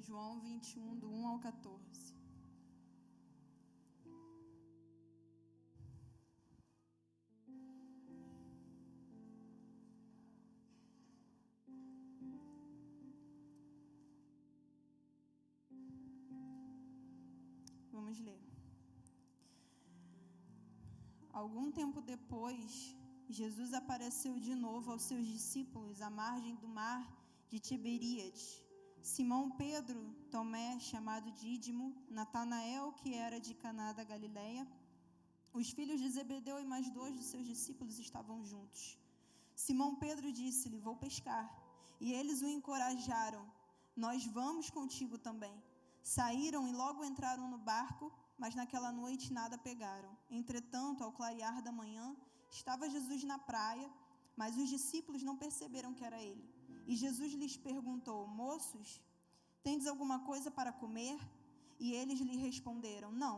João 21, do 1 ao 14. Vamos ler. Algum tempo depois, Jesus apareceu de novo aos seus discípulos à margem do mar de Tiberíades. Simão Pedro, Tomé, chamado Dídimo, Natanael, que era de Caná da Galileia, os filhos de Zebedeu e mais 2 dos seus discípulos estavam juntos. Simão Pedro disse-lhe: vou pescar. E eles o encorajaram: nós vamos contigo também. Saíram e logo entraram no barco, mas naquela noite nada pegaram. Entretanto, ao clarear da manhã, estava Jesus na praia, mas os discípulos não perceberam que era ele. E Jesus lhes perguntou: moços, tendes alguma coisa para comer? E eles lhe responderam: não.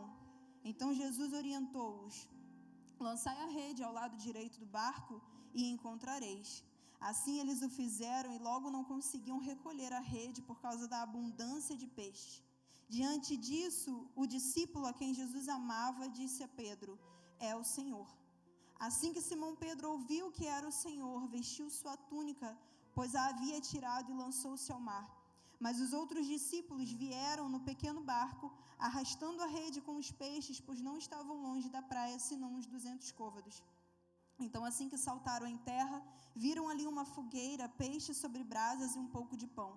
Então Jesus orientou-os: lançai a rede ao lado direito do barco e encontrareis. Assim eles o fizeram e logo não conseguiam recolher a rede por causa da abundância de peixe. Diante disso, o discípulo a quem Jesus amava disse a Pedro: é o Senhor. Assim que Simão Pedro ouviu que era o Senhor, vestiu sua túnica, pois a havia tirado, e lançou-se ao mar. Mas os outros discípulos vieram no pequeno barco, arrastando a rede com os peixes, pois não estavam longe da praia, senão uns 200 côvados. Então, assim que saltaram em terra, viram ali uma fogueira, peixe sobre brasas e um pouco de pão.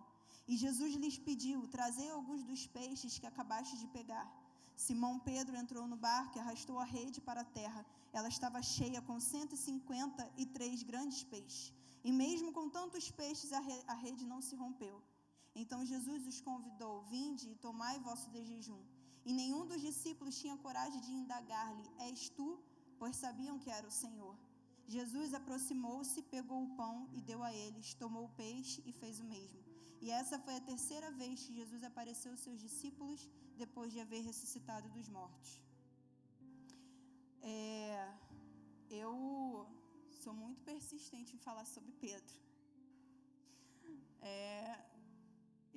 E Jesus lhes pediu: trazei alguns dos peixes que acabaste de pegar. Simão Pedro entrou no barco e arrastou a rede para a terra. Ela estava cheia com 153 grandes peixes. E mesmo com tantos peixes, a rede não se rompeu. Então Jesus os convidou: vinde e tomai vosso de jejum. E nenhum dos discípulos tinha coragem de indagar-lhe: és tu? Pois sabiam que era o Senhor. Jesus aproximou-se, pegou o pão e deu a eles, tomou o peixe e fez o mesmo. E essa foi a terceira vez que Jesus apareceu aos seus discípulos, depois de haver ressuscitado dos mortos. Eu sou muito persistente em falar sobre Pedro.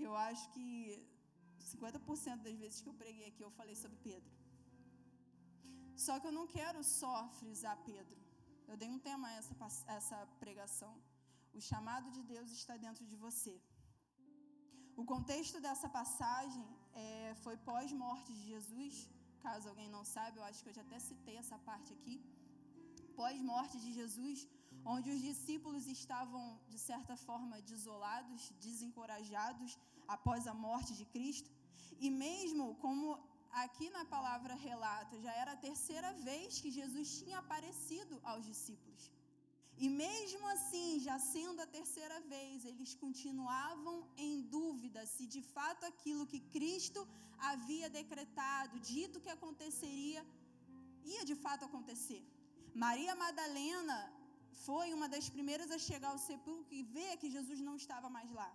Eu acho que 50% das vezes que eu preguei aqui, eu falei sobre Pedro. Só que eu não quero só frisar Pedro. Eu dei um tema a essa pregação. O chamado de Deus está dentro de você. O contexto dessa passagem foi pós-morte de Jesus. Caso alguém não saiba, eu acho que eu já até citei essa parte aqui. Pós-morte de Jesus, onde os discípulos estavam, de certa forma, desolados, desencorajados após a morte de Cristo. E mesmo como aqui na palavra relata, já era a terceira vez que Jesus tinha aparecido aos discípulos. E mesmo assim, já sendo a terceira vez, eles continuavam em dúvida se de fato aquilo que Cristo havia decretado, dito que aconteceria, ia de fato acontecer. Maria Madalena foi uma das primeiras a chegar ao sepulcro e ver que Jesus não estava mais lá.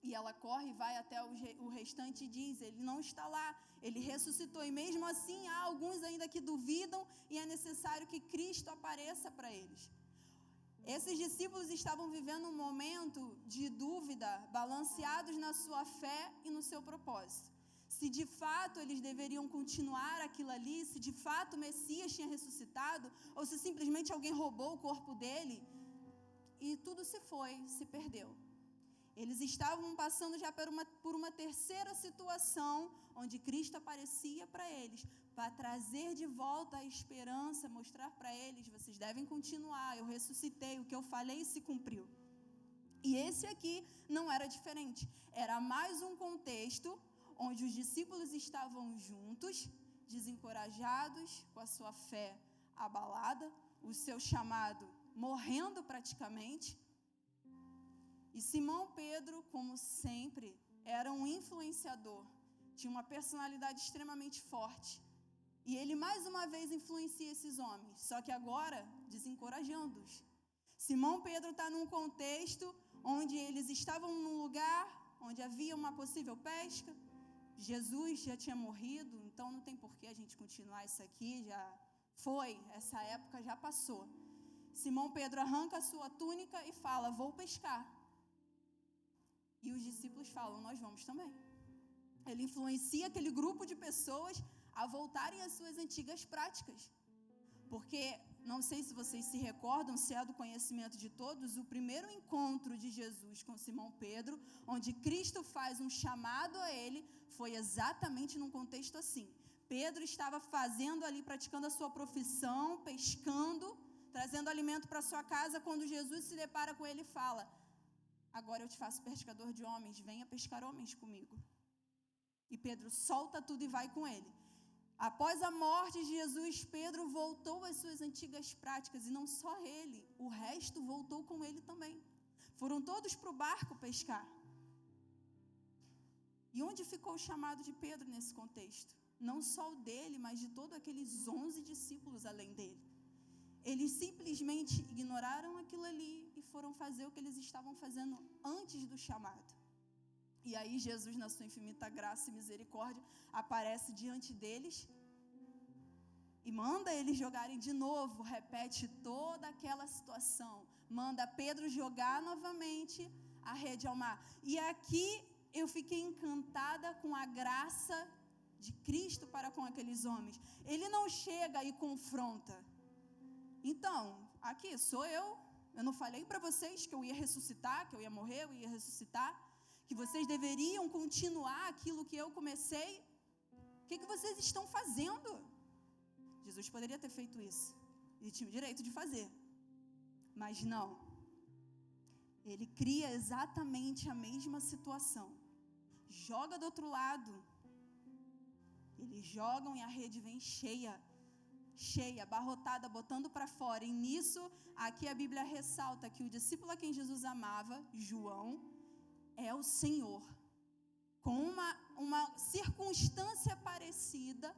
E ela corre e vai até o restante e diz: ele não está lá, ele ressuscitou. E mesmo assim há alguns ainda que duvidam e é necessário que Cristo apareça para eles. Esses discípulos estavam vivendo um momento de dúvida, balanceados na sua fé e no seu propósito. Se de fato eles deveriam continuar aquilo ali, se de fato o Messias tinha ressuscitado, ou se simplesmente alguém roubou o corpo dele, e tudo se perdeu. Eles estavam passando já por uma terceira situação, onde Cristo aparecia para eles, para trazer de volta a esperança, mostrar para eles: vocês devem continuar, eu ressuscitei, o que eu falei se cumpriu. E esse aqui não era diferente, era mais um contexto onde os discípulos estavam juntos, desencorajados, com a sua fé abalada, o seu chamado morrendo praticamente. E Simão Pedro, como sempre, era um influenciador, tinha uma personalidade extremamente forte. E ele mais uma vez influencia esses homens, só que agora desencorajando-os. Simão Pedro está num contexto onde eles estavam num lugar onde havia uma possível pesca. Jesus já tinha morrido, então não tem por que a gente continuar isso aqui, já foi, essa época já passou. Simão Pedro arranca a sua túnica e fala: vou pescar. E os discípulos falam: nós vamos também. ele influencia aquele grupo de pessoas a voltarem às suas antigas práticas. Porque, não sei se vocês se recordam, se é do conhecimento de todos, o primeiro encontro de Jesus com Simão Pedro, onde Cristo faz um chamado a ele, foi exatamente num contexto assim. Pedro estava fazendo ali, praticando a sua profissão, pescando, trazendo alimento para sua casa, quando Jesus se depara com ele e fala: agora eu te faço pescador de homens, venha pescar homens comigo. E Pedro solta tudo e vai com ele. Após a morte de Jesus, Pedro voltou às suas antigas práticas, e não só ele, o resto voltou com ele também. Foram todos para o barco pescar. E onde ficou o chamado de Pedro nesse contexto? Não só o dele, mas de todos aqueles 11 discípulos além dele. Eles simplesmente ignoraram aquilo ali e foram fazer o que eles estavam fazendo antes do chamado. E aí Jesus, na sua infinita graça e misericórdia, aparece diante deles e manda eles jogarem de novo, repete toda aquela situação, manda Pedro jogar novamente a rede ao mar. E aqui eu fiquei encantada com a graça de Cristo para com aqueles homens. Ele não chega e confronta. Então, aqui sou eu não falei para vocês que eu ia ressuscitar, que eu ia morrer, eu ia ressuscitar, que vocês deveriam continuar aquilo que eu comecei? O que vocês estão fazendo? Jesus poderia ter feito isso, ele tinha o direito de fazer, mas não. Ele cria exatamente a mesma situação, joga do outro lado, eles jogam e a rede vem cheia, abarrotada, botando para fora. E nisso, aqui a Bíblia ressalta que o discípulo a quem Jesus amava, João, é o Senhor. Com uma circunstância parecida,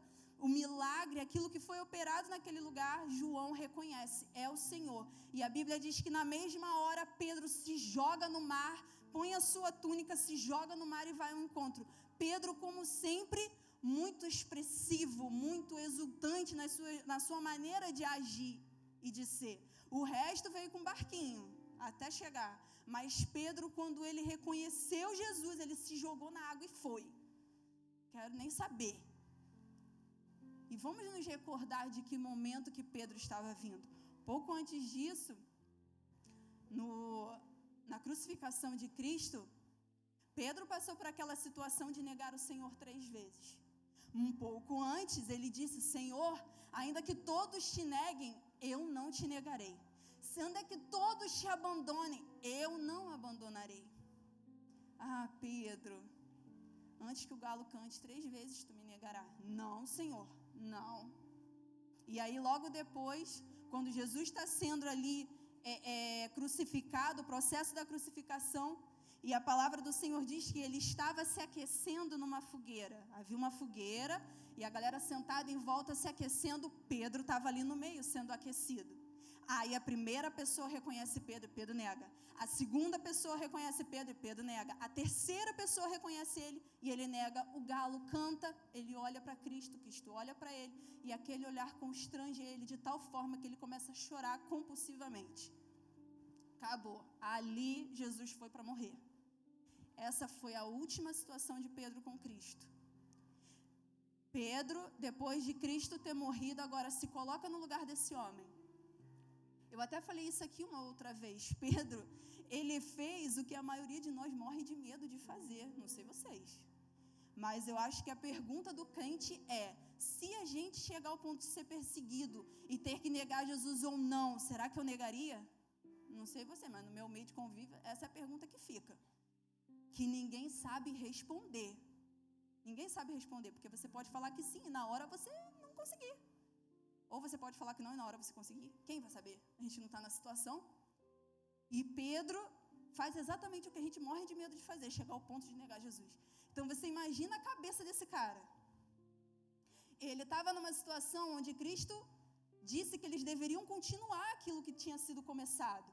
o milagre, aquilo que foi operado naquele lugar, João reconhece, é o Senhor. E a Bíblia diz que na mesma hora Pedro se joga no mar, põe a sua túnica, se joga no mar e vai ao encontro. Pedro, como sempre, muito expressivo, muito exultante na sua maneira de agir e de ser. O resto veio com barquinho, até chegar. Mas Pedro, quando ele reconheceu Jesus, ele se jogou na água e foi. Quero nem saber. E vamos nos recordar de que momento que Pedro estava vindo. Pouco antes disso, na crucificação de Cristo, Pedro passou por aquela situação de negar o Senhor 3 vezes. Um pouco antes, ele disse: Senhor, ainda que todos te neguem, eu não te negarei. Se ainda que todos te abandonem, eu não abandonarei. Ah, Pedro, antes que o galo cante 3 vezes, tu me negarás. Não, Senhor, não. E aí, logo depois, quando Jesus está sendo ali crucificado, o processo da crucificação, e a palavra do Senhor diz que ele estava se aquecendo numa fogueira. Havia uma fogueira e a galera sentada em volta se aquecendo. Pedro estava ali no meio sendo aquecido. Aí a primeira pessoa reconhece Pedro e Pedro nega. A segunda pessoa reconhece Pedro e Pedro nega. A terceira pessoa reconhece ele e ele nega. O galo canta, ele olha para Cristo, Cristo olha para ele. E aquele olhar constrange ele de tal forma que ele começa a chorar compulsivamente. Acabou. Ali Jesus foi para morrer. Essa foi a última situação de Pedro com Cristo. Pedro, depois de Cristo ter morrido, agora se coloca no lugar desse homem. Eu até falei isso aqui uma outra vez. Pedro, ele fez o que a maioria de nós morre de medo de fazer. Não sei vocês. Mas eu acho que a pergunta do crente é: se a gente chegar ao ponto de ser perseguido e ter que negar Jesus ou não, será que eu negaria? Não sei você, mas no meu meio de convívio, essa é a pergunta que fica. Que ninguém sabe responder. Ninguém sabe responder, porque você pode falar que sim e na hora você não conseguir. Ou você pode falar que não e na hora você conseguir. Quem vai saber? A gente não está na situação. E Pedro faz exatamente o que a gente morre de medo de fazer, chegar ao ponto de negar Jesus. Então você imagina a cabeça desse cara. Ele estava numa situação onde Cristo disse que eles deveriam continuar aquilo que tinha sido começado.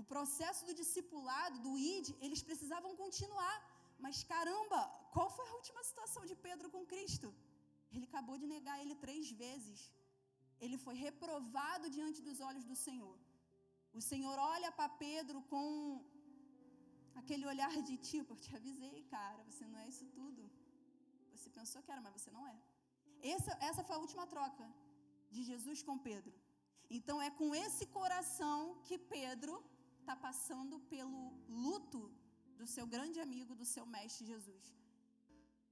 O processo do discipulado, do ID, eles precisavam continuar. Mas caramba, qual foi a última situação de Pedro com Cristo? Ele acabou de negar ele 3 vezes. Ele foi reprovado diante dos olhos do Senhor. O Senhor olha para Pedro com aquele olhar de tipo: eu te avisei, cara, você não é isso tudo. pensou que era, mas você não é. Essa foi a última troca de Jesus com Pedro. Então é com esse coração que Pedro está passando pelo luto do seu grande amigo, do seu mestre Jesus.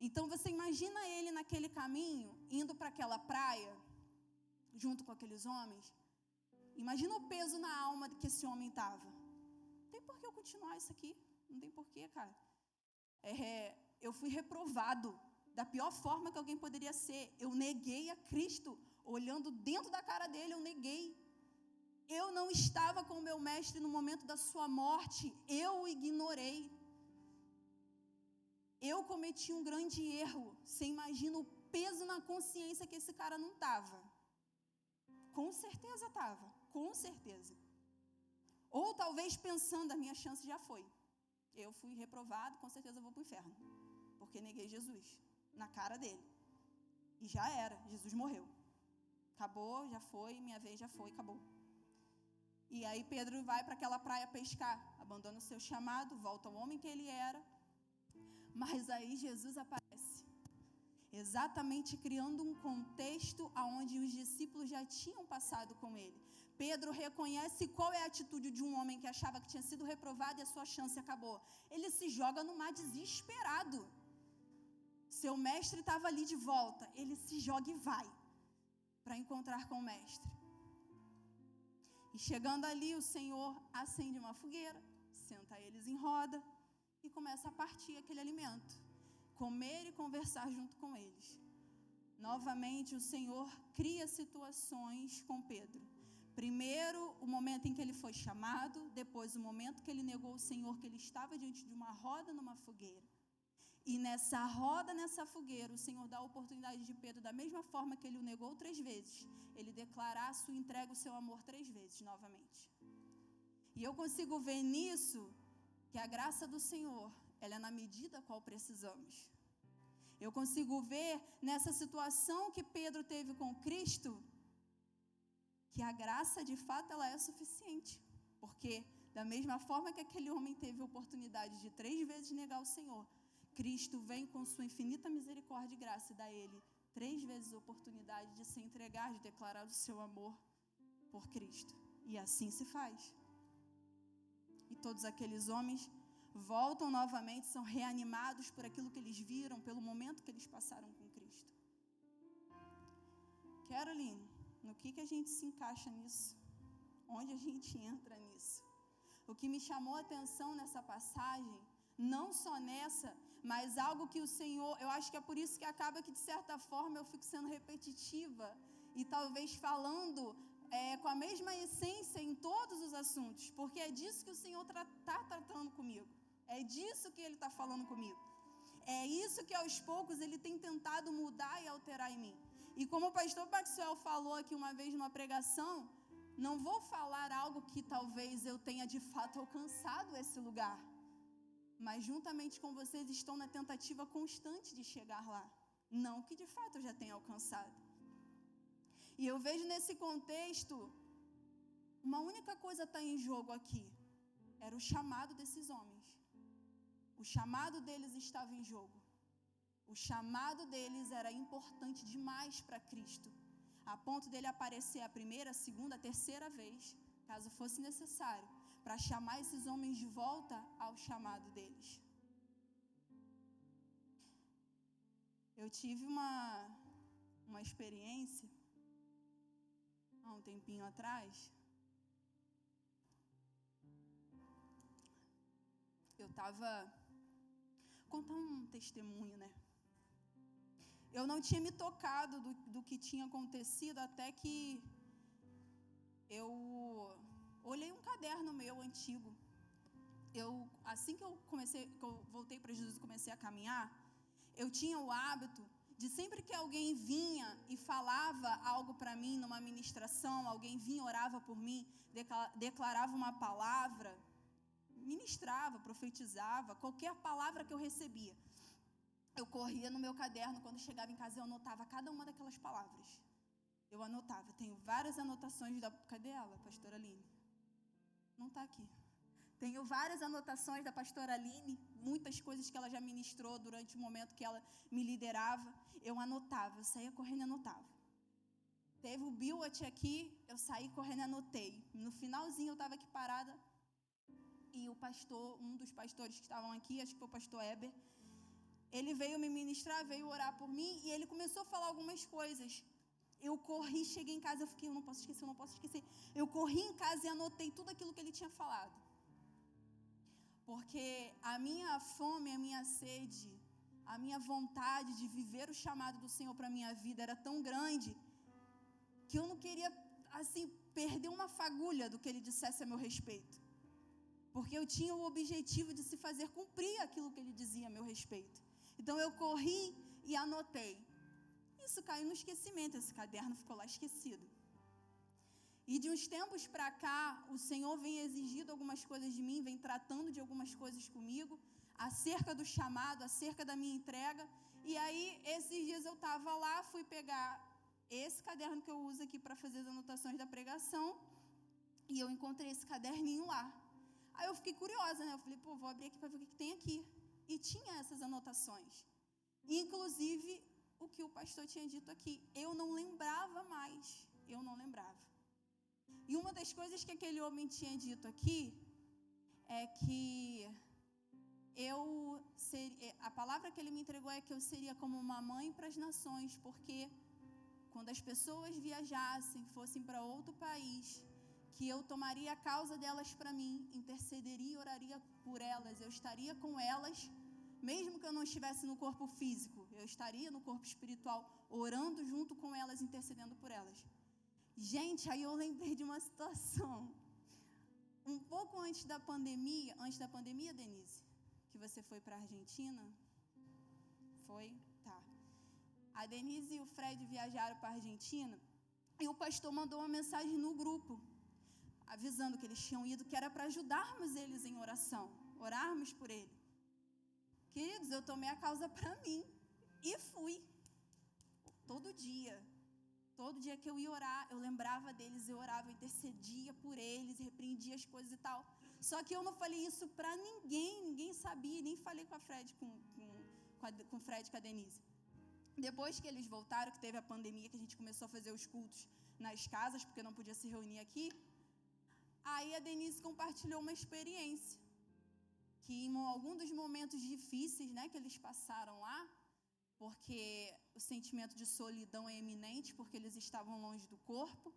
Então você imagina ele naquele caminho, indo para aquela praia, junto com aqueles homens. Imagina o peso na alma que esse homem estava. Não tem por que eu continuar isso aqui. Não tem por que, cara. Eu fui reprovado da pior forma que alguém poderia ser. Eu neguei a Cristo. Olhando dentro da cara dele, eu neguei. Eu não estava com o meu mestre no momento da sua morte. Eu o ignorei. Eu cometi um grande erro. Você imagina o peso na consciência que esse cara não estava. Com certeza estava. Com certeza. Ou talvez pensando, a minha chance já foi. Eu fui reprovado, com certeza eu vou para o inferno. Porque neguei Jesus na cara dele. E já era, Jesus morreu. Acabou, já foi, minha vez já foi, acabou. E aí Pedro vai para aquela praia pescar, abandona o seu chamado, volta ao homem que ele era. Mas aí Jesus aparece, exatamente criando um contexto onde os discípulos já tinham passado com ele. Pedro reconhece qual é a atitude de um homem que achava que tinha sido reprovado e a sua chance acabou. Ele se joga no mar desesperado. Seu mestre estava ali de volta, ele se joga e vai para encontrar com o mestre. E chegando ali, o Senhor acende uma fogueira, senta eles em roda e começa a partir aquele alimento, comer e conversar junto com eles. Novamente, o Senhor cria situações com Pedro. Primeiro, o momento em que ele foi chamado, depois o momento que ele negou o Senhor, que ele estava diante de uma roda numa fogueira. E nessa roda, nessa fogueira, o Senhor dá a oportunidade de Pedro, da mesma forma que ele o negou 3 vezes, ele declarar a sua entrega, o seu amor 3 vezes, novamente. E eu consigo ver nisso, que a graça do Senhor, ela é na medida a qual precisamos. Eu consigo ver nessa situação que Pedro teve com Cristo, que a graça, de fato, ela é suficiente. Porque, da mesma forma que aquele homem teve a oportunidade de 3 vezes negar o Senhor, Cristo vem com sua infinita misericórdia e graça e dá a ele 3 vezes a oportunidade de se entregar, de declarar o seu amor por Cristo. E assim se faz. E todos aqueles homens voltam novamente, são reanimados por aquilo que eles viram, pelo momento que eles passaram com Cristo. Caroline, no que a gente se encaixa nisso? Onde a gente entra nisso? O que me chamou a atenção nessa passagem, não só nessa, mas algo que o Senhor, eu acho que é por isso que acaba que, de certa forma, eu fico sendo repetitiva e talvez falando com a mesma essência em todos os assuntos, porque é disso que o Senhor está tratando comigo, é disso que Ele está falando comigo, é isso que aos poucos Ele tem tentado mudar e alterar em mim. E como o pastor Maxwell falou aqui uma vez numa pregação, não vou falar algo que talvez eu tenha de fato alcançado esse lugar, mas juntamente com vocês estão na tentativa constante de chegar lá, não que de fato eu já tenha alcançado. E eu vejo nesse contexto, uma única coisa está em jogo aqui, era o chamado desses homens. O chamado deles estava em jogo. O chamado deles era importante demais para Cristo, a ponto dele aparecer a primeira, a segunda, a terceira vez, caso fosse necessário, para chamar esses homens de volta ao chamado deles. Eu tive uma experiência, há um tempinho atrás. Eu estava... Contar um testemunho, né? Eu não tinha me tocado do que tinha acontecido até que eu olhei um caderno meu antigo. Assim que eu voltei para Jesus e comecei a caminhar, eu tinha o hábito de sempre que alguém vinha e falava algo para mim numa ministração, alguém vinha, orava por mim, declarava uma palavra, ministrava, profetizava, qualquer palavra que eu recebia, eu corria no meu caderno, quando chegava em casa eu anotava cada uma daquelas palavras. Eu anotava, tenho várias anotações cadê ela, pastora Aline? Não está aqui. Tenho várias anotações da pastora Aline, muitas coisas que ela já ministrou durante o momento que ela me liderava. Eu anotava, eu saía correndo e anotava. Teve o Biwat aqui, eu saí correndo e anotei. No finalzinho eu estava aqui parada e o pastor, um dos pastores que estavam aqui, acho que foi o pastor Eber, ele veio me ministrar, veio orar por mim e ele começou a falar algumas coisas. Eu corri, cheguei em casa, eu fiquei, eu não posso esquecer. Eu corri em casa e anotei tudo aquilo que ele tinha falado. Porque a minha fome, a minha sede, a minha vontade de viver o chamado do Senhor para a minha vida era tão grande que eu não queria, assim, perder uma fagulha do que ele dissesse a meu respeito. Porque eu tinha o objetivo de se fazer cumprir aquilo que ele dizia a meu respeito. Então eu corri e anotei. Isso caiu no esquecimento, esse caderno ficou lá esquecido. E de uns tempos para cá, o Senhor vem exigindo algumas coisas de mim, vem tratando de algumas coisas comigo, acerca do chamado, acerca da minha entrega. E aí, esses dias eu estava lá, fui pegar esse caderno que eu uso aqui para fazer as anotações da pregação, e eu encontrei esse caderninho lá. Aí eu fiquei curiosa, né? Eu falei, vou abrir aqui para ver o que tem aqui. E tinha essas anotações. Inclusive, o que o pastor tinha dito aqui. Eu não lembrava mais. Eu não lembrava. E uma das coisas que aquele homem tinha dito aqui é que a palavra que ele me entregou é que eu seria como uma mãe para as nações, porque quando as pessoas viajassem, fossem para outro país, que eu tomaria a causa delas para mim, intercederia e oraria por elas, eu estaria com elas, mesmo que eu não estivesse no corpo físico, eu estaria no corpo espiritual, orando junto com elas, intercedendo por elas. Gente, aí eu lembrei de uma situação, um pouco antes da pandemia, Denise, que você foi para a Argentina? Foi? Tá. A Denise e o Fred viajaram para a Argentina e o pastor mandou uma mensagem no grupo, avisando que eles tinham ido, que era para ajudarmos eles em oração, orarmos por ele. Queridos, eu tomei a causa para mim e fui. Todo dia que eu ia orar, eu lembrava deles, eu orava, eu intercedia por eles, repreendia as coisas e tal. Só que eu não falei isso para ninguém sabia, nem falei com a Fred, com o Fred e com a Denise. Depois que eles voltaram, que teve a pandemia, que a gente começou a fazer os cultos nas casas, porque não podia se reunir aqui, aí a Denise compartilhou uma experiência, que em algum dos momentos difíceis, né, que eles passaram lá, porque o sentimento de solidão é eminente, porque eles estavam longe do corpo,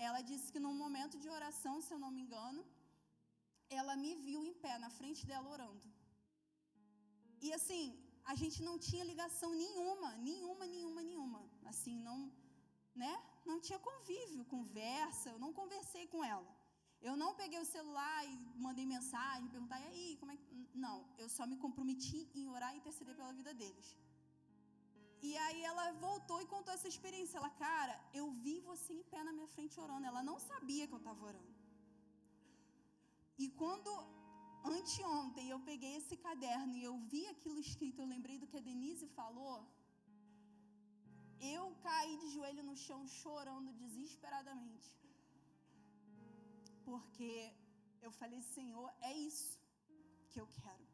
ela disse que num momento de oração, se eu não me engano, ela me viu em pé, na frente dela orando. E assim, a gente não tinha ligação nenhuma, assim, não, né, não tinha convívio, conversa, eu não conversei com ela. Eu não peguei o celular e mandei mensagem, perguntar, e aí, como é que... Não, eu só me comprometi em orar e interceder pela vida deles. E aí ela voltou e contou essa experiência. Ela, cara, eu vi você em pé na minha frente orando. Ela não sabia que eu estava orando. E quando, anteontem, eu peguei esse caderno e eu vi aquilo escrito, eu lembrei do que a Denise falou, eu caí de joelho no chão chorando desesperadamente. Porque eu falei, Senhor, é isso que eu quero.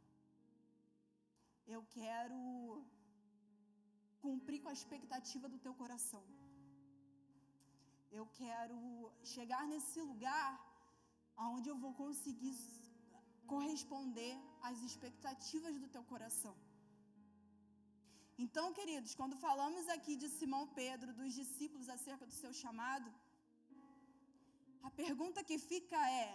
Eu quero cumprir com a expectativa do teu coração. Eu quero chegar nesse lugar onde eu vou conseguir corresponder às expectativas do teu coração. Então, queridos, quando falamos aqui de Simão Pedro, dos discípulos acerca do seu chamado, a pergunta que fica é: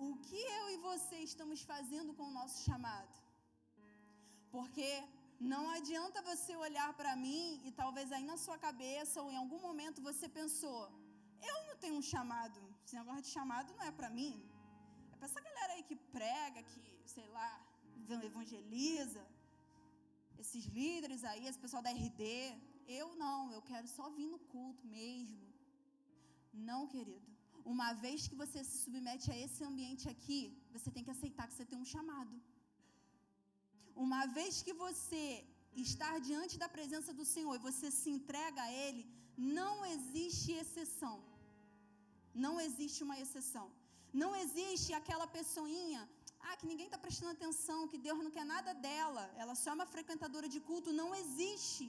o que eu e você estamos fazendo com o nosso chamado? Porque não adianta você olhar para mim e talvez aí na sua cabeça ou em algum momento você pensou, eu não tenho um chamado, esse negócio de chamado não é para mim. É para essa galera aí que prega, que, sei lá, evangeliza, esses líderes aí, esse pessoal da RD. Eu não, eu quero só vir no culto mesmo. Não, querido. Uma vez que você se submete a esse ambiente aqui, você tem que aceitar que você tem um chamado. Uma vez que você está diante da presença do Senhor e você se entrega a Ele, não existe exceção. Não existe uma exceção. Não existe aquela pessoinha, que ninguém está prestando atenção, que Deus não quer nada dela, ela só é uma frequentadora de culto. Não existe.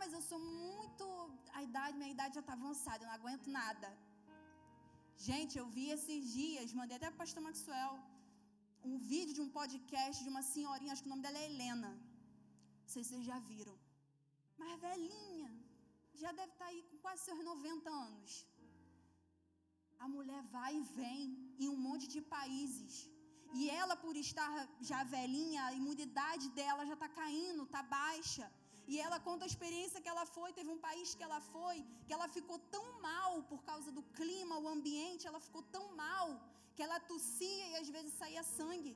Mas eu sou muito... minha idade já está avançada, eu não aguento nada. Gente, eu vi esses dias, mandei até para o pastor Maxwell, um vídeo de um podcast de uma senhorinha, acho que o nome dela é Helena. Não sei se vocês já viram. Mas velhinha, já deve estar aí com quase seus 90 anos. A mulher vai e vem em um monte de países. E ela, por estar já velhinha, a imunidade dela já está caindo, está baixa. E ela conta a experiência que ela foi, teve um país que ela foi, que ela ficou tão mal por causa do clima, o ambiente, ela ficou tão mal, que ela tossia e às vezes saía sangue.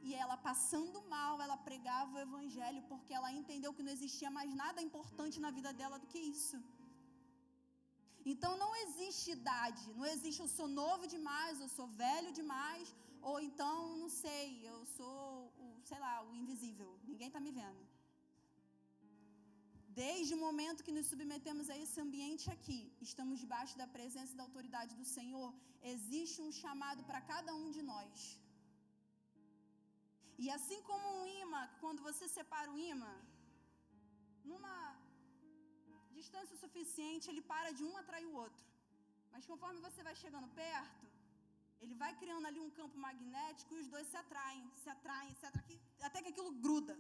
E ela, passando mal, ela pregava o evangelho, porque ela entendeu que não existia mais nada importante na vida dela do que isso. Então não existe idade, não existe eu sou novo demais, eu sou velho demais, ou então, não sei, eu sou, o invisível, ninguém está me vendo. Desde o momento que nos submetemos a esse ambiente aqui, estamos debaixo da presença e da autoridade do Senhor, existe um chamado para cada um de nós. E assim como um imã, quando você separa o imã, numa distância suficiente, ele para de um atrai o outro. Mas conforme você vai chegando perto, ele vai criando ali um campo magnético e os dois se atraem, até que aquilo gruda.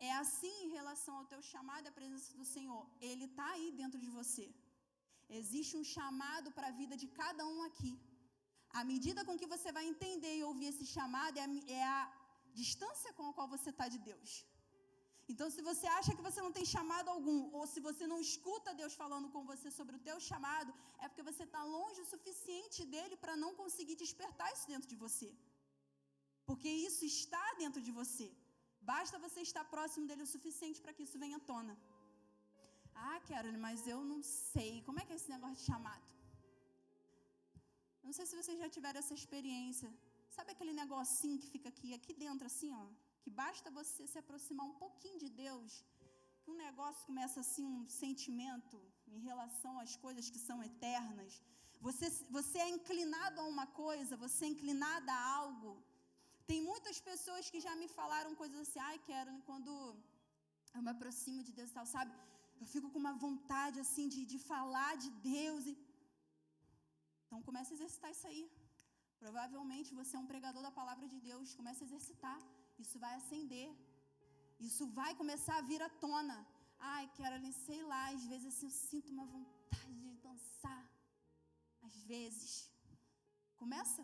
É assim em relação ao teu chamado e à presença do Senhor. Ele está aí dentro de você. Existe um chamado para a vida de cada um aqui. À medida com que você vai entender e ouvir esse chamado, é a distância com a qual você está de Deus. Então, se você acha que você não tem chamado algum, ou se você não escuta Deus falando com você sobre o teu chamado, é porque você está longe o suficiente dele para não conseguir despertar isso dentro de você. Porque isso está dentro de você. Basta você estar próximo dele o suficiente para que isso venha à tona. Carolyn, mas eu não sei. Como é que é esse negócio de chamado? Eu não sei se vocês já tiveram essa experiência. Sabe aquele negocinho que fica aqui dentro assim, ó? Que basta você se aproximar um pouquinho de Deus, que um negócio começa assim, um sentimento em relação às coisas que são eternas. Você é inclinado a uma coisa, você é inclinada a algo. Tem muitas pessoas que já me falaram coisas assim, Carolyn, quando eu me aproximo de Deus e tal, sabe? Eu fico com uma vontade assim de falar de Deus. Então comece a exercitar isso aí. Provavelmente você é um pregador da palavra de Deus, comece a exercitar. Isso vai acender. Isso vai começar a vir à tona. Carolyn, sei lá, às vezes assim, eu sinto uma vontade de dançar. Às vezes. Começa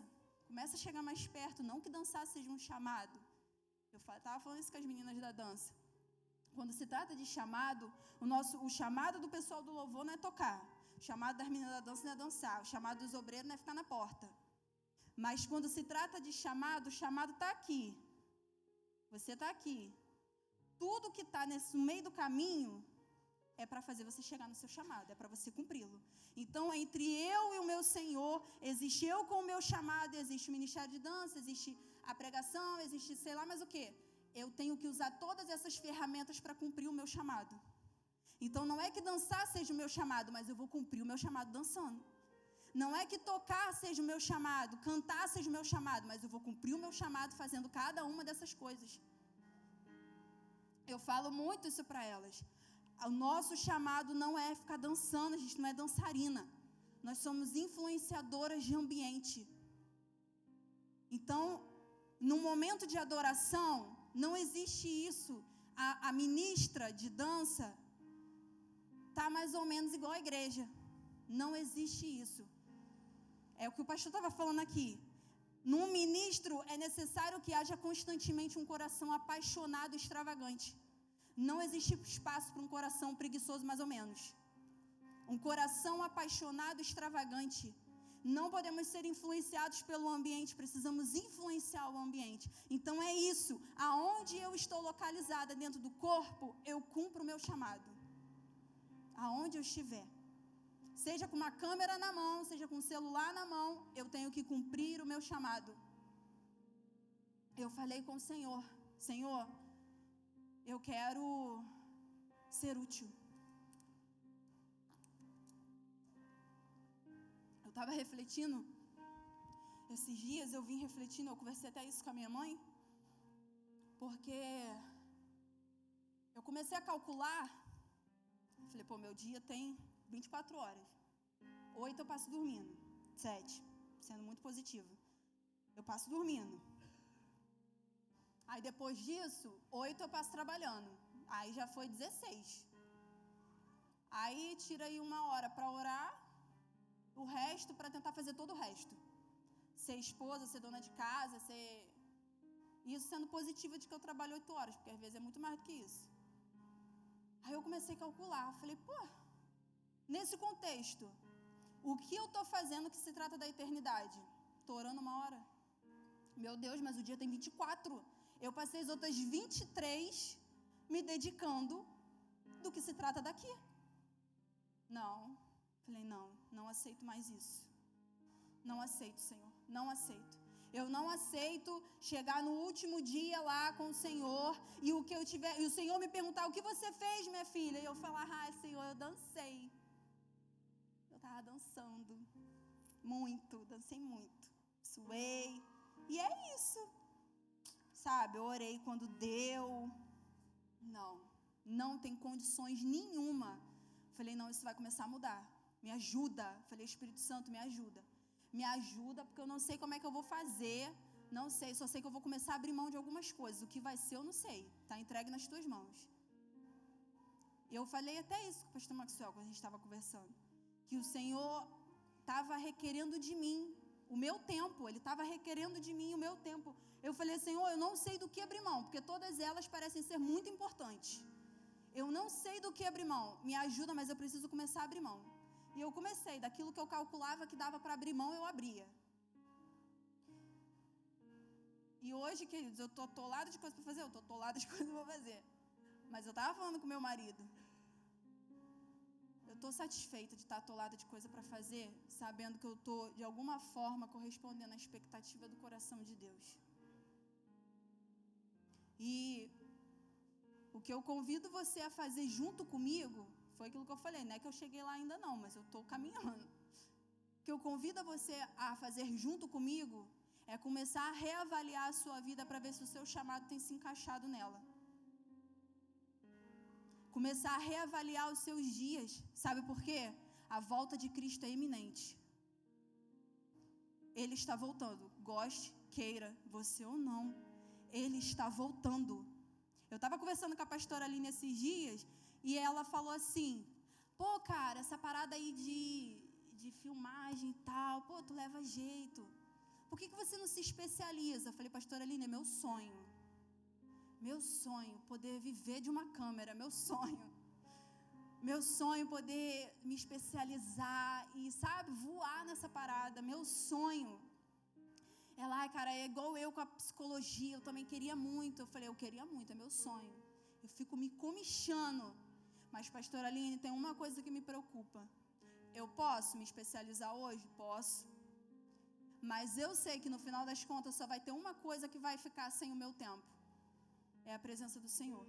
a chegar mais perto. Não que dançar seja um chamado. Eu estava falando isso com as meninas da dança. Quando se trata de chamado, o chamado do pessoal do louvor não é tocar. O chamado das meninas da dança não é dançar. O chamado dos obreiros não é ficar na porta. Mas quando se trata de chamado, o chamado está aqui. Você está aqui. Tudo que está no meio do caminho é para fazer você chegar no seu chamado, é para você cumpri-lo. Então, entre eu e o meu Senhor, existe eu com o meu chamado, existe o ministério de dança, existe a pregação, existe sei lá mais o quê. Eu tenho que usar todas essas ferramentas para cumprir o meu chamado. Então, não é que dançar seja o meu chamado, mas eu vou cumprir o meu chamado dançando. Não é que tocar seja o meu chamado, cantar seja o meu chamado, mas eu vou cumprir o meu chamado fazendo cada uma dessas coisas. Eu falo muito isso para elas. O nosso chamado não é ficar dançando, a gente não é dançarina. Nós somos influenciadoras de ambiente. Então, no momento de adoração, não existe isso. A ministra de dança está mais ou menos igual à igreja. Não existe isso. É o que o pastor estava falando aqui. Num ministro é necessário que haja constantemente um coração apaixonado e extravagante. Não existe espaço para um coração preguiçoso, mais ou menos. Um coração apaixonado e extravagante. Não podemos ser influenciados pelo ambiente, precisamos influenciar o ambiente. Então é isso. Aonde eu estou localizada dentro do corpo, eu cumpro o meu chamado. Aonde eu estiver. Seja com uma câmera na mão, seja com um celular na mão, eu tenho que cumprir o meu chamado. Eu falei com o Senhor, Senhor, eu quero ser útil. Eu estava refletindo, esses dias eu vim refletindo, eu conversei até isso com a minha mãe, porque eu comecei a calcular, falei, pô, meu dia tem 24 horas, 8 eu passo dormindo, 7, sendo muito positiva, eu passo dormindo, aí depois disso, 8 eu passo trabalhando, aí já foi 16, aí tira aí 1 hora para orar, o resto para tentar fazer todo o resto, ser esposa, ser dona de casa, ser... Isso sendo positiva de que eu trabalho 8 horas, porque às vezes é muito mais do que isso. Aí eu comecei a calcular, falei, pô, nesse contexto, o que eu estou fazendo que se trata da eternidade? Estou orando 1 hora? Meu Deus, mas o dia tem 24. Eu passei as outras 23 me dedicando do que se trata daqui. Não, falei, não aceito mais isso. Não aceito, Senhor, não aceito. Eu não aceito chegar no último dia lá com o Senhor e o Senhor me perguntar, o que você fez, minha filha? E eu falar, Senhor, eu dancei. Eu estava dançando muito, dancei muito, suei. E é isso, sabe? Eu orei quando deu. Não tem condições nenhuma. Falei, não, isso vai começar a mudar. Me ajuda. Falei, Espírito Santo, me ajuda. Me ajuda, porque eu não sei como é que eu vou fazer. Não sei, só sei que eu vou começar a abrir mão de algumas coisas. O que vai ser, eu não sei. Está entregue nas tuas mãos. Eu falei até isso com o pastor Maxwell, quando a gente estava conversando. Que o Senhor estava requerendo de mim o meu tempo. Ele estava requerendo de mim o meu tempo. Eu falei, Senhor, eu não sei do que abrir mão, porque todas elas parecem ser muito importantes. Eu não sei do que abrir mão. Me ajuda, mas eu preciso começar a abrir mão. E eu comecei, daquilo que eu calculava que dava para abrir mão, eu abria. E hoje, queridos, eu estou atolada de coisa para fazer, eu estou atolada de coisa para fazer. Mas eu estava falando com meu marido. Eu estou satisfeita de estar atolada de coisa para fazer, sabendo que eu estou, de alguma forma, correspondendo à expectativa do coração de Deus. E o que eu convido você a fazer junto comigo, foi aquilo que eu falei, não é que eu cheguei lá ainda não, mas eu estou caminhando. O que eu convido a você a fazer junto comigo, é começar a reavaliar a sua vida para ver se o seu chamado tem se encaixado nela. Começar a reavaliar os seus dias, sabe por quê? A volta de Cristo é iminente. Ele está voltando, goste, queira, você ou não, Ele está voltando. Eu estava conversando com a pastora Aline esses dias, e ela falou assim, pô, cara, essa parada aí de filmagem e tal, pô, tu leva jeito. Por que você não se especializa? Eu falei, pastora Aline, é meu sonho. Meu sonho, poder viver de uma câmera, meu sonho. Meu sonho, poder me especializar e, sabe, voar nessa parada, meu sonho. Ela, cara, é igual eu com a psicologia, eu também queria muito. Eu falei, eu queria muito, é meu sonho. Eu fico me comichando. Mas, pastora Aline, tem uma coisa que me preocupa. Eu posso me especializar hoje? Posso. Mas eu sei que no final das contas só vai ter uma coisa que vai ficar sem o meu tempo. É a presença do Senhor.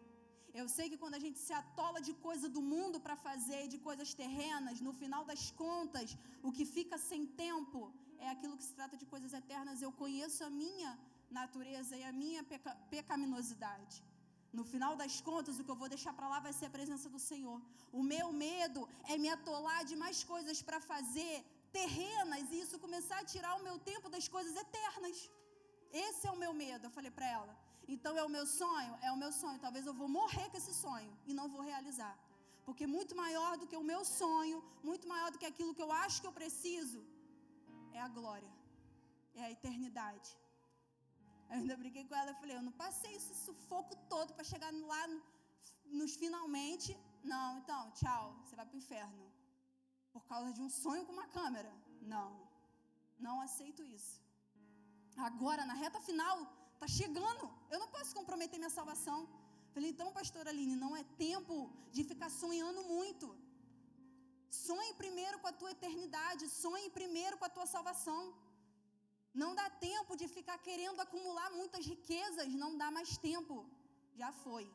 Eu sei que quando a gente se atola de coisa do mundo para fazer, de coisas terrenas, no final das contas, o que fica sem tempo é aquilo que se trata de coisas eternas. Eu conheço a minha natureza e a minha pecaminosidade. No final das contas, o que eu vou deixar para lá vai ser a presença do Senhor. O meu medo é me atolar de mais coisas para fazer terrenas e isso começar a tirar o meu tempo das coisas eternas. Esse é o meu medo, eu falei para ela. Então é o meu sonho? É o meu sonho. Talvez eu vou morrer com esse sonho e não vou realizar. Porque muito maior do que o meu sonho, muito maior do que aquilo que eu acho que eu preciso, é a glória, é a eternidade. Eu ainda brinquei com ela e falei, eu não passei esse sufoco todo para chegar lá nos finalmente. Não, então, tchau, você vai para o inferno. Por causa de um sonho com uma câmera. Não aceito isso. Agora, na reta final, está chegando, eu não posso comprometer minha salvação. Falei, então, pastora Aline, não é tempo de ficar sonhando muito. Sonhe primeiro com a tua eternidade, sonhe primeiro com a tua salvação. Não dá tempo de ficar querendo acumular muitas riquezas, não dá mais tempo, já foi.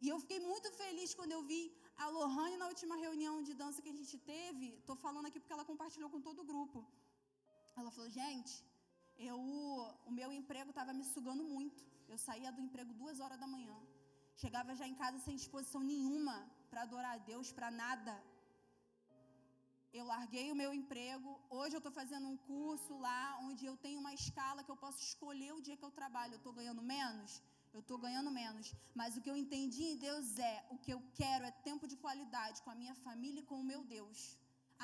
E eu fiquei muito feliz quando eu vi A Lohane, na última reunião de dança que a gente teve, estou falando aqui porque ela compartilhou com todo o grupo. Ela falou, gente, o meu emprego estava me sugando muito. Eu saía do emprego 2 horas da manhã. Chegava já em casa sem disposição nenhuma para adorar a Deus, para nada. Eu larguei o meu emprego. Hoje eu estou fazendo um curso lá, onde eu tenho uma escala que eu posso escolher o dia que eu trabalho. Eu estou ganhando menos? Eu estou ganhando menos. Mas o que eu entendi em Deus o que eu quero é tempo de qualidade com a minha família e com o meu Deus.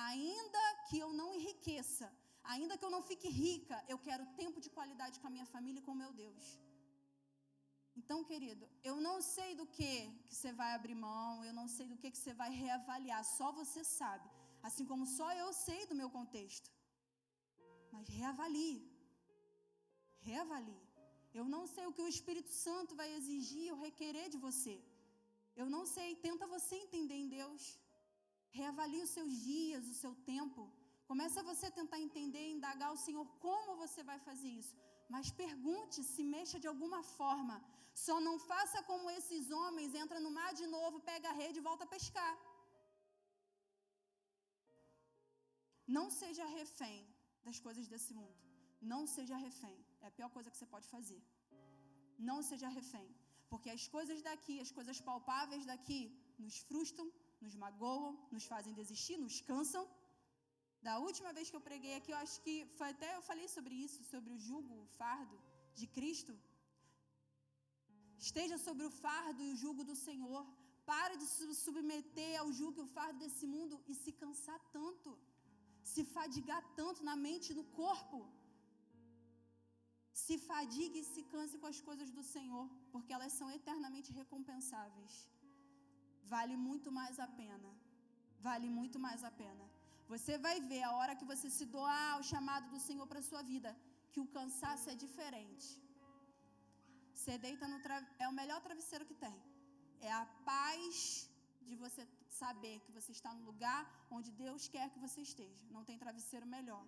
Ainda que eu não enriqueça, ainda que eu não fique rica, eu quero tempo de qualidade com a minha família e com o meu Deus. Então, querido, eu não sei do que você vai abrir mão, eu não sei do que você vai reavaliar, só você sabe. Assim como só eu sei do meu contexto. Mas reavalie. Reavalie. Eu não sei o que o Espírito Santo vai exigir ou requerer de você. Eu não sei, tenta você entender em Deus. Reavalie os seus dias, o seu tempo. Começa você a tentar entender, indagar ao Senhor como você vai fazer isso. Mas pergunte, se mexa de alguma forma. Só não faça como esses homens, entra no mar de novo, pega a rede e volta a pescar. Não seja refém das coisas desse mundo. Não seja refém. É a pior coisa que você pode fazer. Não seja refém. Porque as coisas daqui, as coisas palpáveis daqui, nos frustram, nos magoam, nos fazem desistir, nos cansam. Da última vez que eu preguei aqui, eu acho que foi até eu falei sobre isso, sobre o jugo, o fardo de Cristo. Esteja sobre o fardo e o jugo do Senhor. Pare de se submeter ao jugo e o fardo desse mundo e se cansar tanto. Se fadigar tanto na mente e no corpo. Se fadigue e se canse com as coisas do Senhor, porque elas são eternamente recompensáveis. Vale muito mais a pena. Vale muito mais a pena. Você vai ver a hora que você se doar ao chamado do Senhor para a sua vida, que o cansaço é diferente. Você deita no é o melhor travesseiro que tem. É a paz de você saber que você está no lugar onde Deus quer que você esteja. Não tem travesseiro melhor.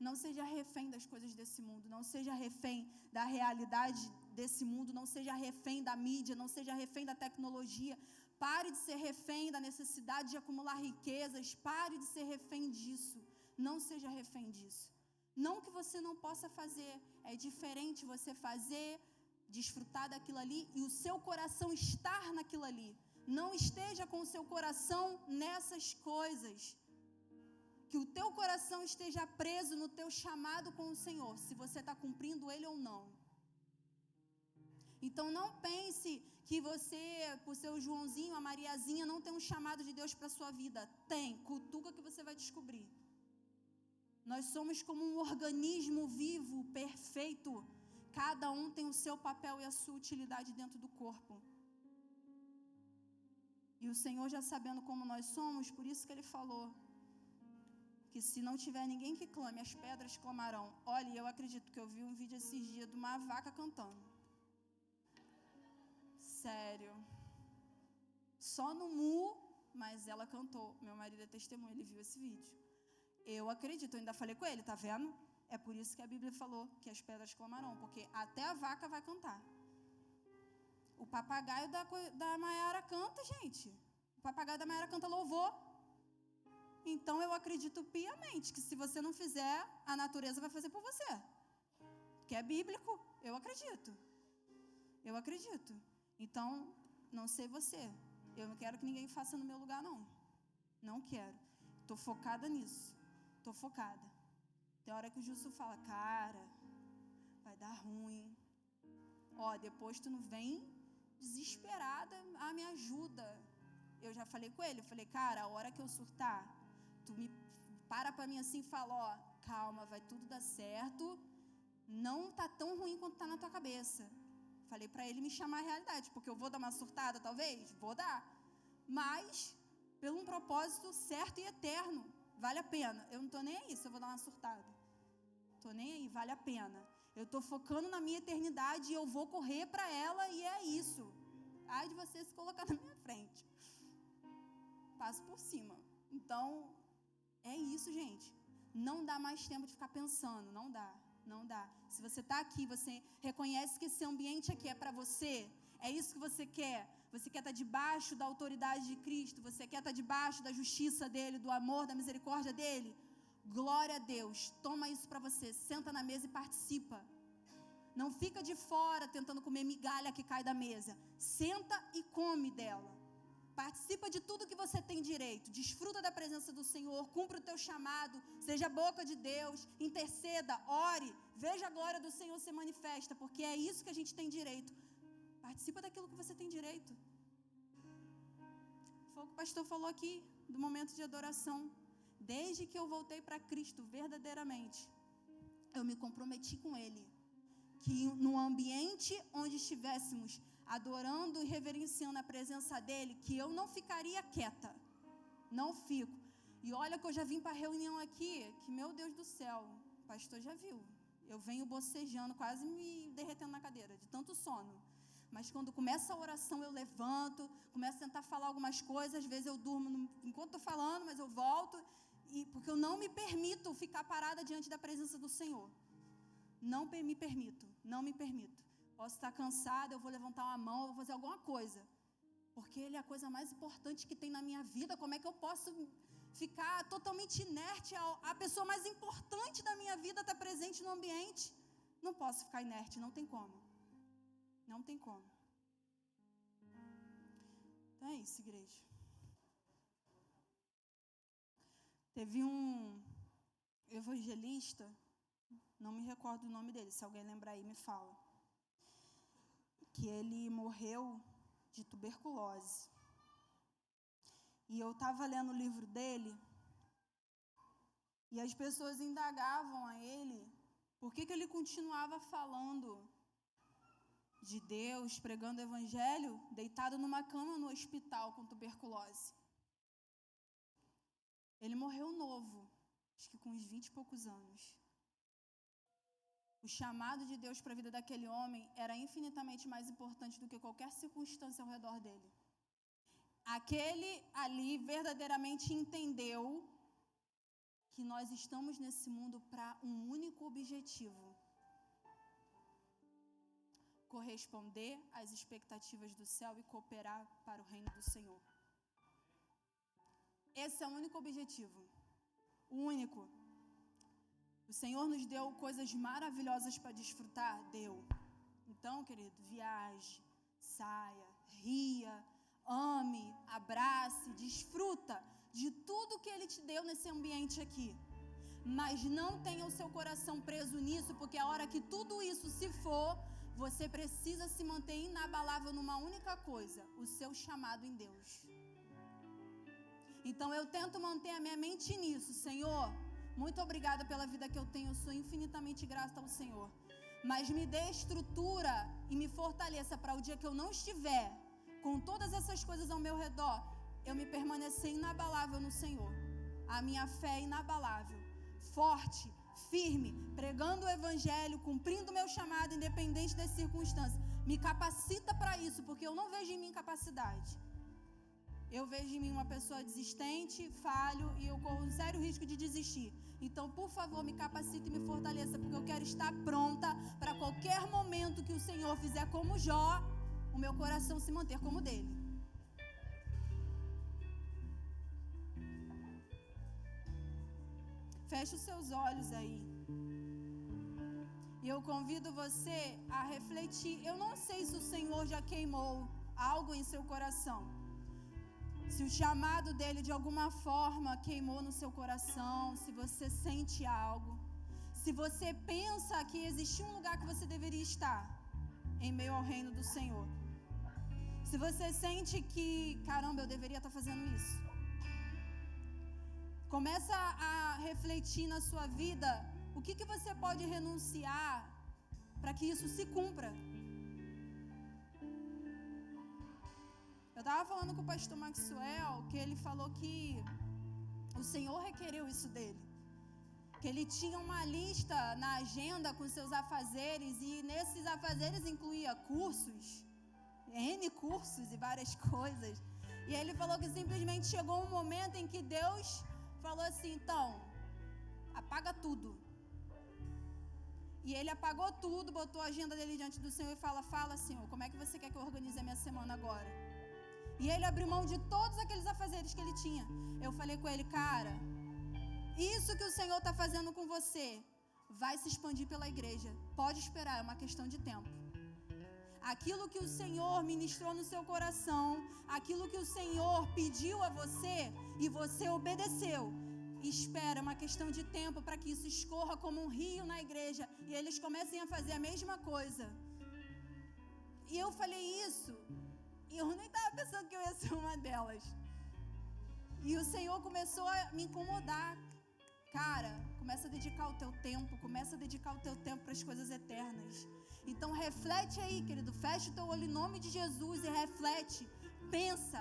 Não seja refém das coisas desse mundo. Não seja refém da realidade desse mundo. Não seja refém da mídia. Não seja refém da tecnologia. Pare de ser refém da necessidade de acumular riquezas. Pare de ser refém disso. Não seja refém disso. Não que você não possa fazer. É diferente você fazer, desfrutar daquilo ali e o seu coração estar naquilo ali. Não esteja com o seu coração nessas coisas. Que o teu coração esteja preso no teu chamado com o Senhor, se você está cumprindo ele ou não. Então não pense que você, por seu Joãozinho, a Mariazinha, não tem um chamado de Deus para a sua vida. Tem, cutuca que você vai descobrir. Nós somos como um organismo vivo, perfeito. Cada um tem o seu papel e a sua utilidade dentro do corpo. E o Senhor, já sabendo como nós somos, por isso que Ele falou que se não tiver ninguém que clame, as pedras clamarão. Olha, eu acredito que eu vi um vídeo esses dias de uma vaca cantando. Sério. Só no mu, mas ela cantou. Meu marido é testemunha, ele viu esse vídeo. Eu acredito, eu ainda falei com ele, tá vendo? É por isso que a Bíblia falou que as pedras clamarão, porque até a vaca vai cantar. O papagaio da Maiara canta, gente. O papagaio da Maiara canta louvor. Então eu acredito piamente que se você não fizer, a natureza vai fazer por você. Que é bíblico, eu acredito. Eu acredito. Então, não sei você. Eu não quero que ninguém faça no meu lugar, não. Não quero. Estou focada nisso. Estou focada. Tem hora que o Justo fala, cara, vai dar ruim. Ó, depois tu não vem desesperada, me ajuda. Eu já falei com ele, eu falei, cara, a hora que eu surtar, tu me para pra mim assim e fala, ó, calma, vai tudo dar certo. Não tá tão ruim quanto tá na tua cabeça. Falei pra ele me chamar a realidade, porque eu vou dar uma surtada, talvez? Vou dar. Mas, pelo um propósito certo e eterno, vale a pena. Eu não tô nem aí se eu vou dar uma surtada. Tô nem aí, vale a pena. Eu tô focando na minha eternidade e eu vou correr pra ela e é isso. Ai de você se colocar na minha frente. Passo por cima. Então, é isso, gente. Não dá mais tempo de ficar pensando, não dá. Não dá. Se você está aqui, você reconhece que esse ambiente aqui é para você, É isso que você quer? Você quer estar debaixo da autoridade de Cristo? Você quer estar debaixo da justiça dEle, do amor, da misericórdia dEle? Glória a Deus. Toma isso para você. Senta na mesa e participa. Não fica de fora tentando comer migalha que cai da mesa. Senta e come dela. Participa de tudo que você tem direito. Desfruta da presença do Senhor. Cumpra o teu chamado. Seja a boca de Deus. Interceda, ore. Veja a glória do Senhor se manifesta. Porque é isso que a gente tem direito. Participa daquilo que você tem direito. Foi o que o pastor falou aqui, do momento de adoração. Desde que eu voltei para Cristo verdadeiramente, eu me comprometi com Ele. Que no ambiente onde estivéssemos adorando e reverenciando a presença dEle, que eu não ficaria quieta. Não fico. E olha que eu já vim para a reunião aqui, que meu Deus do céu, o pastor já viu. Eu venho bocejando, quase me derretendo na cadeira, de tanto sono. Mas quando começa a oração eu levanto, começo a tentar falar algumas coisas, às vezes eu durmo enquanto estou falando, mas eu volto, porque eu não me permito ficar parada diante da presença do Senhor. Não me permito. Posso estar cansada, eu vou levantar uma mão, eu vou fazer alguma coisa. Porque Ele é a coisa mais importante que tem na minha vida. Como é que eu posso ficar totalmente inerte? A pessoa mais importante da minha vida está presente no ambiente. Não posso ficar inerte, não tem como. Não tem como. Então é isso, igreja. Teve um evangelista, não me recordo o nome dele, se alguém lembrar aí me fala, que ele morreu de tuberculose. E eu estava lendo o livro dele, e as pessoas indagavam a ele por que ele continuava falando de Deus, pregando o evangelho, deitado numa cama no hospital com tuberculose. Ele morreu novo, acho que com uns 20 e poucos anos. O chamado de Deus para a vida daquele homem era infinitamente mais importante do que qualquer circunstância ao redor dele. Aquele ali verdadeiramente entendeu que nós estamos nesse mundo para um único objetivo: corresponder às expectativas do céu e cooperar para o reino do Senhor. Esse é o único objetivo. O único. O Senhor nos deu coisas maravilhosas para desfrutar? Deu. Então, querido, viaje, saia, ria, ame, abrace, desfruta de tudo que Ele te deu nesse ambiente aqui. Mas não tenha o seu coração preso nisso, porque a hora que tudo isso se for, você precisa se manter inabalável numa única coisa: o seu chamado em Deus. Então eu tento manter a minha mente nisso. Senhor, muito obrigada pela vida que eu tenho, eu sou infinitamente grata ao Senhor. Mas me dê estrutura e me fortaleça para o dia que eu não estiver com todas essas coisas ao meu redor, eu me permanecer inabalável no Senhor. A minha fé é inabalável, forte, firme, pregando o evangelho, cumprindo o meu chamado, independente das circunstâncias. Me capacita para isso, porque eu não vejo em mim capacidade. Eu vejo em mim uma pessoa desistente, falho, e eu corro um sério risco de desistir. Então, por favor, me capacite e me fortaleça, porque eu quero estar pronta para qualquer momento que o Senhor fizer como Jó, o meu coração se manter como o dele. Feche os seus olhos aí. E eu convido você a refletir. Eu não sei se o Senhor já queimou algo em seu coração. Se o chamado dele de alguma forma queimou no seu coração, se você sente algo, se você pensa que existe um lugar que você deveria estar em meio ao reino do Senhor, se você sente que, caramba, eu deveria estar fazendo isso, começa a refletir na sua vida o que você pode renunciar para que isso se cumpra. Eu estava falando com o pastor Maxwell, que ele falou que o Senhor requereu isso dele. Que ele tinha uma lista na agenda com seus afazeres, e nesses afazeres incluía cursos, N cursos e várias coisas. E ele falou que simplesmente chegou um momento em que Deus falou assim: então, apaga tudo. E ele apagou tudo, botou a agenda dele diante do Senhor e fala, Senhor, como é que você quer que eu organize a minha semana agora? E ele abriu mão de todos aqueles afazeres que ele tinha. Eu falei com ele, cara, isso que o Senhor está fazendo com você vai se expandir pela igreja. Pode esperar, é uma questão de tempo. Aquilo que o Senhor ministrou no seu coração, aquilo que o Senhor pediu a você e você obedeceu, espera, é uma questão de tempo para que isso escorra como um rio na igreja e eles comecem a fazer a mesma coisa. E eu falei isso, e eu nem estava pensando que eu ia ser uma delas. E o Senhor começou a me incomodar. Cara, começa a dedicar o teu tempo, para as coisas eternas. Então reflete aí, querido, fecha o teu olho em nome de Jesus e reflete, pensa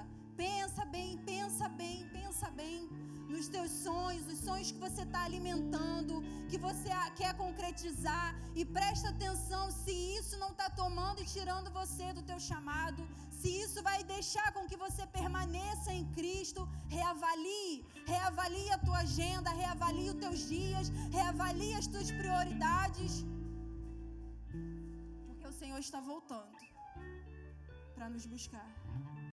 bem nos teus sonhos, os sonhos que você está alimentando, que você quer concretizar, e presta atenção se isso não está tomando e tirando você do teu chamado, se isso vai deixar com que você permaneça em Cristo. Reavalie a tua agenda, reavalie os teus dias, reavalie as tuas prioridades, porque o Senhor está voltando para nos buscar.